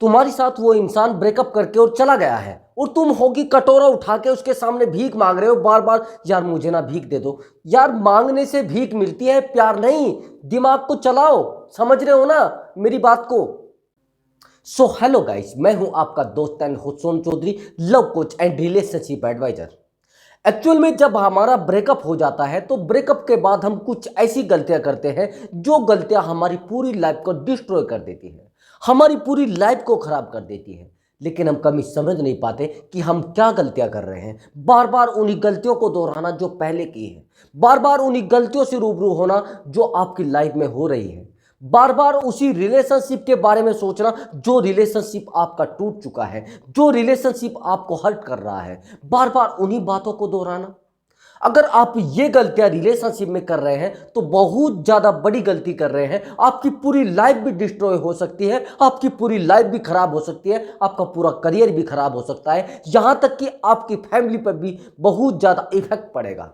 तुम्हारे साथ वो इंसान ब्रेकअप करके और चला गया है और तुम होगी कटोरा उठा के उसके सामने भीख मांग रहे हो बार बार, यार मुझे ना भीख दे दो। यार मांगने से भीख मिलती है, प्यार नहीं। दिमाग को चलाओ, समझ रहे हो ना मेरी बात को। सो हेलो गाइस, मैं हूं आपका दोस्त and host Sonu Chaudhary, love coach and relationship advisor. Actual में जब हमारा ब्रेकअप हो जाता है तो ब्रेकअप के बाद हम कुछ ऐसी गलतियां करते हैं जो गलतियां हमारी पूरी लाइफ को डिस्ट्रॉय कर देती हैं, हमारी पूरी लाइफ को खराब कर देती है। लेकिन हम कभी समझ नहीं पाते कि हम क्या गलतियां कर रहे हैं। बार बार उन्हीं गलतियों को दोहराना जो पहले की है, बार बार उन्हीं गलतियों से रूबरू होना जो आपकी लाइफ में हो रही है, बार बार उसी रिलेशनशिप के बारे में सोचना जो रिलेशनशिप आपका टूट चुका है, जो रिलेशनशिप आपको हर्ट कर रहा है, बार बार उन्हीं बातों को दोहराना। अगर आप ये गलतियां रिलेशनशिप में कर रहे हैं तो बहुत ज्यादा बड़ी गलती कर रहे हैं। आपकी पूरी लाइफ भी डिस्ट्रॉय हो सकती है, आपकी पूरी लाइफ भी खराब हो सकती है, आपका पूरा करियर भी खराब हो सकता है, यहां तक कि आपकी फैमिली पर भी बहुत ज्यादा इफेक्ट पड़ेगा।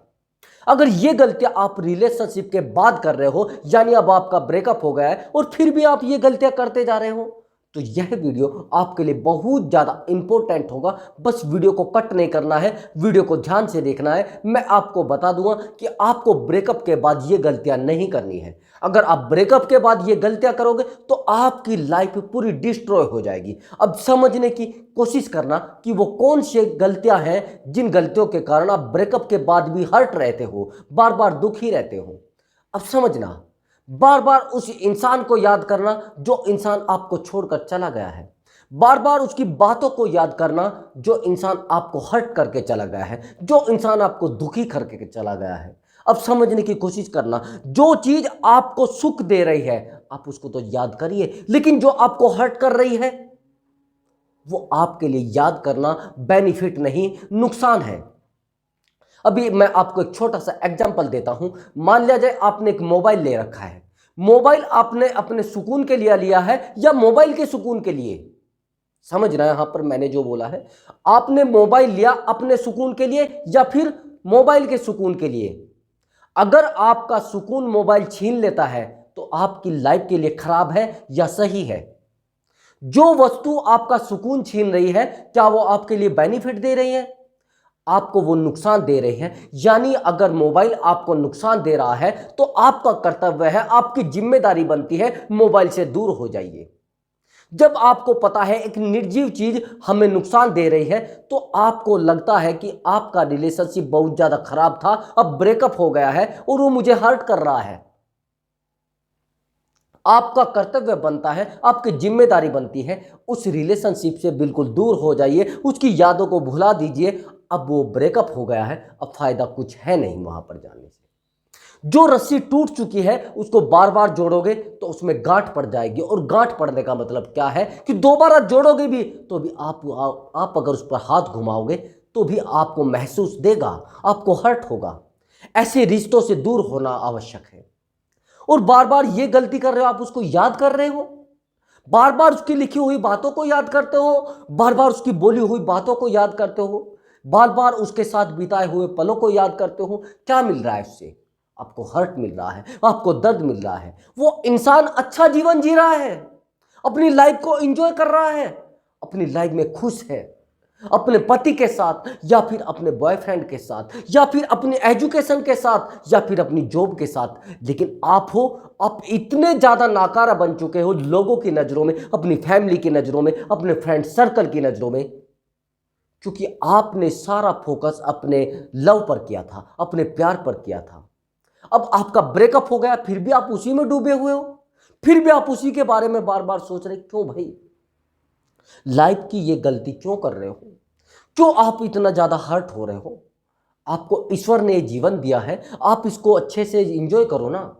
अगर ये गलतियां आप रिलेशनशिप के बाद कर रहे हो, यानी अब आपका ब्रेकअप हो गया है और फिर भी आप ये गलतियां करते जा रहे हो, तो यह वीडियो आपके लिए बहुत ज़्यादा इंपॉर्टेंट होगा। बस वीडियो को कट नहीं करना है, वीडियो को ध्यान से देखना है। मैं आपको बता दूंगा कि आपको ब्रेकअप के बाद ये गलतियां नहीं करनी है। अगर आप ब्रेकअप के बाद ये गलतियां करोगे तो आपकी लाइफ पूरी डिस्ट्रॉय हो जाएगी। अब समझने की कोशिश करना कि वो कौन सी गलतियां हैं जिन गलतियों के कारण आप ब्रेकअप के बाद भी हर्ट रहते हो, बार बार दुखी रहते हो। अब समझना, बार बार उस इंसान को याद करना जो इंसान आपको छोड़कर चला गया है, बार बार उसकी बातों को याद करना जो इंसान आपको हर्ट करके चला गया है, जो इंसान आपको दुखी करके चला गया है। अब समझने की कोशिश करना, जो चीज आपको सुख दे रही है आप उसको तो याद करिए, लेकिन जो आपको हर्ट कर रही है वो आपके लिए याद करना बेनिफिट नहीं, नुकसान है। अभी मैं आपको एक छोटा सा एग्जांपल देता हूं। मान लिया जाए आपने एक मोबाइल ले रखा है। मोबाइल आपने अपने सुकून के लिए लिया है या मोबाइल के सुकून के लिए? समझ रहे हैं यहां पर मैंने जो बोला है? आपने मोबाइल लिया अपने सुकून के लिए या फिर मोबाइल के सुकून के लिए? अगर आपका सुकून मोबाइल छीन लेता है तो आपकी लाइफ के लिए खराब है या सही है? जो वस्तु आपका सुकून छीन रही है क्या वो आपके लिए बेनिफिट दे रही है? आपको वो नुकसान दे रहे हैं। यानी अगर मोबाइल आपको नुकसान दे रहा है तो आपका कर्तव्य है, आपकी जिम्मेदारी बनती है, मोबाइल से दूर हो जाइए। जब आपको पता है एक निर्जीव चीज हमें नुकसान दे रही है तो आपको लगता है कि आपका रिलेशनशिप बहुत ज्यादा खराब था, अब ब्रेकअप हो गया है और वो मुझे हर्ट कर रहा है, आपका कर्तव्य बनता है, आपकी जिम्मेदारी बनती है, उस रिलेशनशिप से बिल्कुल दूर हो जाइए, उसकी यादों को भुला दीजिए। अब वो ब्रेकअप हो गया है, अब फायदा कुछ है नहीं वहां पर जाने से। जो रस्सी टूट चुकी है उसको बार बार जोड़ोगे तो उसमें गांठ पड़ जाएगी, और गांठ पड़ने का मतलब क्या है कि दोबारा जोड़ोगे भी तो भी आप अगर उस पर हाथ घुमाओगे तो भी आपको महसूस देगा, आपको हर्ट होगा। ऐसे रिश्तों से दूर होना आवश्यक है। और बार बार ये गलती कर रहे हो, आप उसको याद कर रहे हो, बार बार उसकी लिखी हुई बातों को याद करते हो, बार बार उसकी बोली हुई बातों को याद करते हो, बार बार उसके साथ बिताए हुए पलों को याद करते हो। क्या मिल रहा है उससे? आपको हर्ट मिल रहा है, आपको दर्द मिल रहा है। वो इंसान अच्छा जीवन जी रहा है, अपनी लाइफ को एंजॉय कर रहा है, अपनी लाइफ में खुश है, अपने पति के साथ या फिर अपने बॉयफ्रेंड के साथ या फिर अपनी एजुकेशन के साथ या फिर अपनी जॉब के साथ। लेकिन आप इतने ज्यादा नाकारा बन चुके हो लोगों की नजरों में, अपनी फैमिली की नजरों में, अपने फ्रेंड सर्कल की नजरों में, क्योंकि आपने सारा फोकस अपने लव पर किया था, अपने प्यार पर किया था। अब आपका ब्रेकअप हो गया फिर भी आप उसी में डूबे हुए हो, फिर भी आप उसी के बारे में बार बार सोच रहे। क्यों भाई? लाइफ की ये गलती क्यों कर रहे हो? क्यों आप इतना ज्यादा हर्ट हो रहे हो? आपको ईश्वर ने जीवन दिया है, आप इसको अच्छे से एंजॉय करो ना।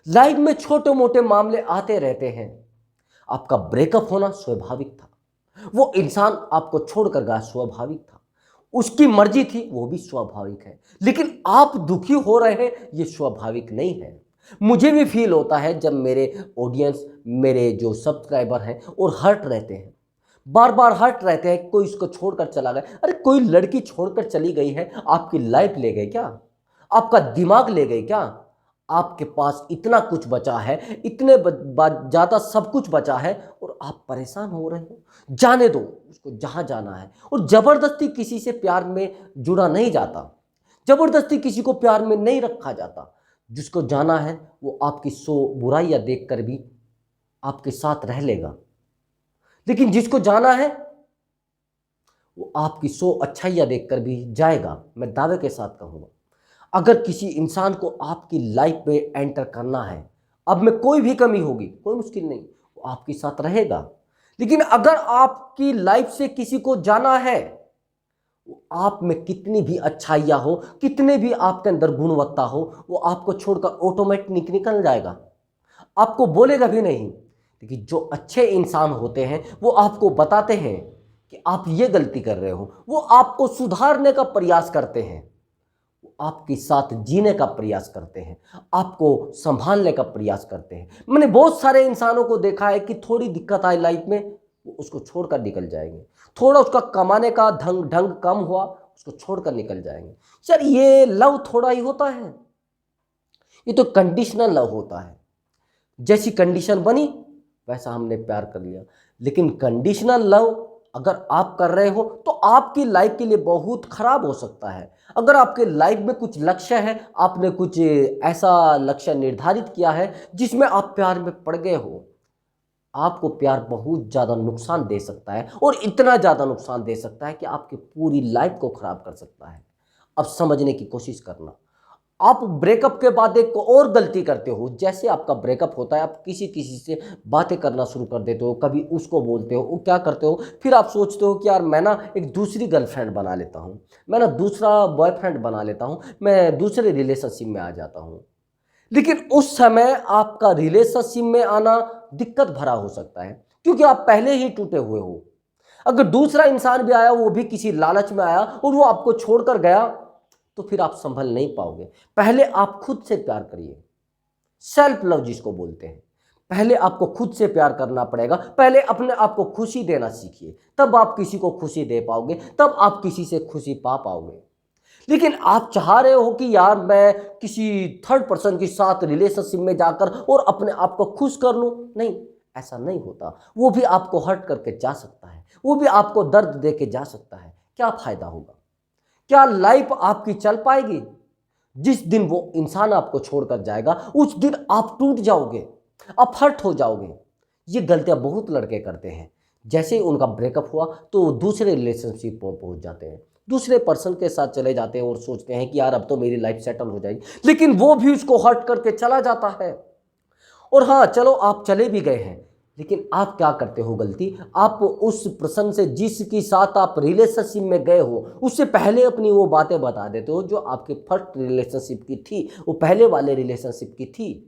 लाइफ में छोटे मोटे मामले आते रहते हैं। आपका ब्रेकअप होना स्वाभाविक था, वो इंसान आपको छोड़कर गया स्वाभाविक था, उसकी मर्जी थी वो भी स्वाभाविक है। लेकिन आप दुखी हो रहे हैं ये स्वाभाविक नहीं है। मुझे भी फील होता है जब मेरे ऑडियंस, मेरे जो सब्सक्राइबर हैं और हर्ट रहते हैं, बार बार हर्ट रहते हैं, कोई इसको छोड़कर चला गया। अरे कोई लड़की छोड़कर चली गई है, आपकी लाइफ ले गई क्या? आपका दिमाग ले गई क्या? आपके पास इतना कुछ बचा है, इतने ज़्यादा सब कुछ बचा है और आप परेशान हो रहे हो। जाने दो उसको जहाँ जाना है। और ज़बरदस्ती किसी से प्यार में जुड़ा नहीं जाता, ज़बरदस्ती किसी को प्यार में नहीं रखा जाता। जिसको जाना है वो आपकी 100 बुराइयाँ देख कर भी आपके साथ रह लेगा, लेकिन जिसको जाना है वो आपकी 100 अच्छाइयाँ देख कर भी जाएगा। मैं दावे के साथ कहूँगा, अगर किसी इंसान को आपकी लाइफ में एंटर करना है, अब में कोई भी कमी होगी, कोई मुश्किल नहीं, वो आपके साथ रहेगा। लेकिन अगर आपकी लाइफ से किसी को जाना है, वो आप में कितनी भी अच्छाइयाँ हो, कितने भी आपके अंदर गुणवत्ता हो, वो आपको छोड़कर ऑटोमेटिक निकल जाएगा, आपको बोलेगा भी नहीं। लेकिन जो अच्छे इंसान होते हैं वो आपको बताते हैं कि आप ये गलती कर रहे हो, वो आपको सुधारने का प्रयास करते हैं, आपके साथ जीने का प्रयास करते हैं, आपको संभालने का प्रयास करते हैं। मैंने बहुत सारे इंसानों को देखा है कि थोड़ी दिक्कत आई लाइफ में, वो उसको छोड़कर निकल जाएंगे। थोड़ा उसका कमाने का ढंग कम हुआ, उसको छोड़कर निकल जाएंगे। सर ये लव थोड़ा ही होता है, ये तो कंडीशनल लव होता है। जैसी कंडीशन बनी वैसा हमने प्यार कर लिया। लेकिन कंडीशनल लव अगर आप कर रहे हो तो आपकी लाइफ के लिए बहुत खराब हो सकता है। अगर आपके लाइफ में कुछ लक्ष्य है, आपने कुछ ऐसा लक्ष्य निर्धारित किया है जिसमें आप प्यार में पड़ गए हो, आपको प्यार बहुत ज़्यादा नुकसान दे सकता है, और इतना ज़्यादा नुकसान दे सकता है कि आपकी पूरी लाइफ को ख़राब कर सकता है। अब समझने की कोशिश करना। आप ब्रेकअप के बाद एक और गलती करते हो। जैसे आपका ब्रेकअप होता है, आप किसी किसी से बातें करना शुरू कर देते हो, कभी उसको बोलते हो, वो क्या करते हो, फिर आप सोचते हो कि यार मैं ना एक दूसरी गर्लफ्रेंड बना लेता हूँ, मैं ना दूसरा बॉयफ्रेंड बना लेता हूँ, मैं दूसरे रिलेशनशिप में आ जाता हूँ। लेकिन उस समय आपका रिलेशनशिप में आना दिक्कत भरा हो सकता है, क्योंकि आप पहले ही टूटे हुए हो। अगर दूसरा इंसान भी आया, वो भी किसी लालच में आया और वो आपको छोड़कर गया, तो फिर आप संभल नहीं पाओगे। पहले आप खुद से प्यार करिए, सेल्फ लव जिसको बोलते हैं। पहले आपको खुद से प्यार करना पड़ेगा, पहले अपने आप को खुशी देना सीखिए, तब आप किसी को खुशी दे पाओगे, तब आप किसी से खुशी पा पाओगे। लेकिन आप चाह रहे हो कि यार मैं किसी थर्ड पर्सन के साथ रिलेशनशिप में जाकर और अपने आप को खुश कर लूं, नहीं, ऐसा नहीं होता। वो भी आपको हर्ट करके जा सकता है, वो भी आपको दर्द दे के जा सकता है। क्या फायदा होगा? क्या लाइफ आपकी चल पाएगी? जिस दिन वो इंसान आपको छोड़कर जाएगा, उस दिन आप टूट जाओगे, आप हर्ट हो जाओगे। ये गलतियां बहुत लड़के करते हैं। जैसे ही उनका ब्रेकअप हुआ तो दूसरे रिलेशनशिप में पहुंच जाते हैं, दूसरे पर्सन के साथ चले जाते हैं और सोचते हैं कि यार अब तो मेरी लाइफ सेटल हो जाएगी, लेकिन वो भी उसको हर्ट करके चला जाता है। और हाँ, चलो आप चले भी गए हैं, लेकिन आप क्या करते हो गलती, आप उस पर्सन से जिसके साथ आप रिलेशनशिप में गए हो, उससे पहले अपनी वो बातें बता देते हो जो आपके फर्स्ट रिलेशनशिप की थी, वो पहले वाले रिलेशनशिप की थी।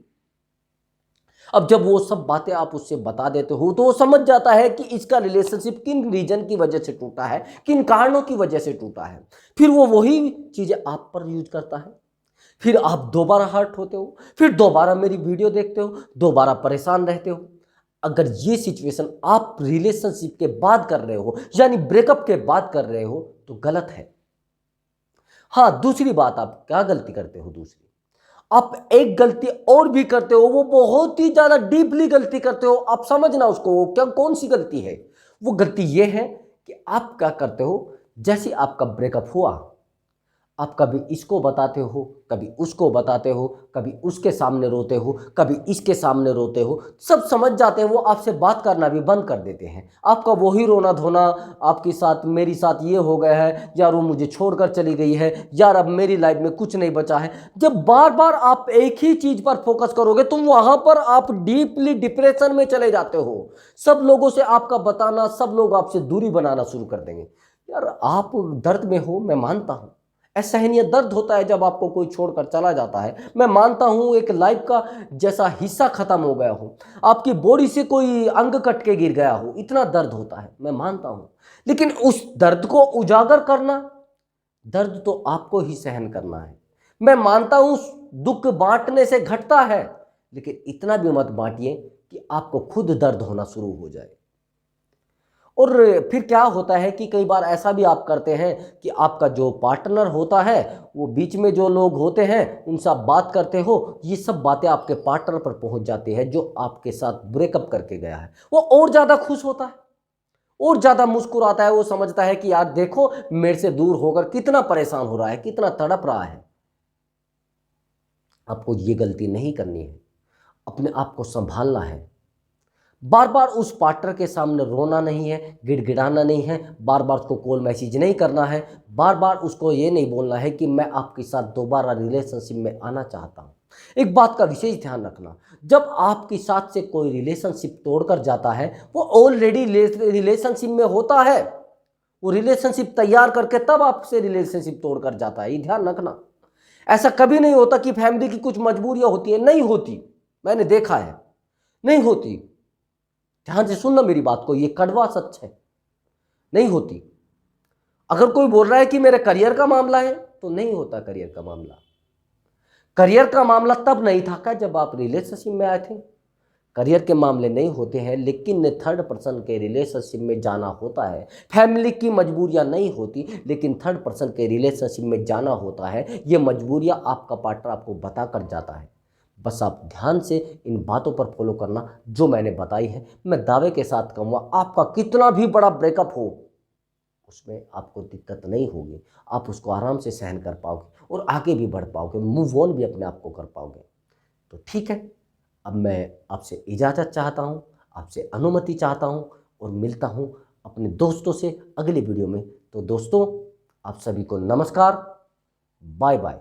अब जब वो सब बातें आप उससे बता देते हो तो वो समझ जाता है कि इसका रिलेशनशिप किन रीजन की वजह से टूटा है, किन कारणों की वजह से टूटा है। फिर वो वही चीज़ें आप पर यूज करता है, फिर आप दोबारा हर्ट होते हो, फिर दोबारा मेरी वीडियो देखते हो, दोबारा परेशान रहते हो। अगर ये सिचुएशन आप रिलेशनशिप के बाद कर रहे हो, यानी ब्रेकअप के बाद कर रहे हो, तो गलत है। हाँ, दूसरी बात, आप क्या गलती करते हो, दूसरी आप एक गलती और भी करते हो, वो बहुत ही ज्यादा डीपली गलती करते हो। आप समझना उसको, वो क्या कौन सी गलती है। वो गलती ये है कि आप क्या करते हो, जैसे आपका ब्रेकअप हुआ, आप कभी इसको बताते हो, कभी उसको बताते हो, कभी उसके सामने रोते हो, कभी इसके सामने रोते हो। सब समझ जाते हैं, वो आपसे बात करना भी बंद कर देते हैं। आपका वही रोना धोना आपके साथ, मेरी साथ ये हो गया है यार, वो मुझे छोड़कर चली गई है यार, अब मेरी लाइफ में कुछ नहीं बचा है। जब बार बार आप एक ही चीज़ पर फोकस करोगे तो वहाँ पर आप डीपली डिप्रेशन में चले जाते हो। सब लोगों से आपका बताना, सब लोग आपसे दूरी बनाना शुरू कर देंगे। यार आप दर्द में हो, मैं मानता हूँ, असहनीय दर्द होता है जब आपको कोई छोड़कर चला जाता है। मैं मानता हूं एक लाइफ का जैसा हिस्सा खत्म हो गया हो, आपकी बॉडी से कोई अंग कट के गिर गया हो, इतना दर्द होता है, मैं मानता हूं। लेकिन उस दर्द को उजागर करना, दर्द तो आपको ही सहन करना है। मैं मानता हूं दुख बांटने से घटता है, लेकिन इतना भी मत बांटिए कि आपको खुद दर्द होना शुरू हो जाए। और फिर क्या होता है कि कई बार ऐसा भी आप करते हैं कि आपका जो पार्टनर होता है, वो बीच में जो लोग होते हैं उनसे आप बात करते हो, ये सब बातें आपके पार्टनर पर पहुंच जाती है जो आपके साथ ब्रेकअप करके गया है। वो और ज़्यादा खुश होता है और ज़्यादा मुस्कुराता है। वो समझता है कि यार देखो मेरे से दूर होकर कितना परेशान हो रहा है, कितना तड़प रहा है। आपको ये गलती नहीं करनी है, अपने आप को संभालना है। बार बार उस पार्टनर के सामने रोना नहीं है, गिड़गिड़ाना नहीं है, बार बार उसको कॉल मैसेज नहीं करना है, बार बार उसको ये नहीं बोलना है कि मैं आपके साथ दोबारा रिलेशनशिप में आना चाहता हूँ। एक बात का विशेष ध्यान रखना, जब आपके साथ से कोई रिलेशनशिप तोड़कर जाता है, वो ऑलरेडी रिलेशनशिप में होता है। वो रिलेशनशिप तैयार करके तब आपसे रिलेशनशिप तोड़कर जाता है, ये ध्यान रखना। ऐसा कभी नहीं होता कि फैमिली की कुछ मजबूरियां होती है, नहीं होती, मैंने देखा है, नहीं होती। ध्यान से सुनना मेरी बात को, ये कड़वा सच है, नहीं होती। अगर कोई बोल रहा है कि मेरे करियर का मामला है, तो नहीं होता करियर का मामला। करियर का मामला तब नहीं था क्या जब आप रिलेशनशिप में आए थे। करियर के मामले नहीं होते हैं, लेकिन थर्ड पर्सन के रिलेशनशिप में जाना होता है। फैमिली की मजबूरियां नहीं होती, लेकिन थर्ड पर्सन के रिलेशनशिप में जाना होता है। ये मजबूरियां आपका पार्टनर आपको बता कर जाता है। बस आप ध्यान से इन बातों पर फॉलो करना जो मैंने बताई है। मैं दावे के साथ कहूँगा, आपका कितना भी बड़ा ब्रेकअप हो, उसमें आपको दिक्कत नहीं होगी। आप उसको आराम से सहन कर पाओगे और आगे भी बढ़ पाओगे, मूव ऑन भी अपने आप को कर पाओगे। तो ठीक है, अब मैं आपसे इजाज़त चाहता हूँ, आपसे अनुमति चाहता हूँ और मिलता हूँ अपने दोस्तों से अगले वीडियो में। तो दोस्तों, आप सभी को नमस्कार, बाय बाय।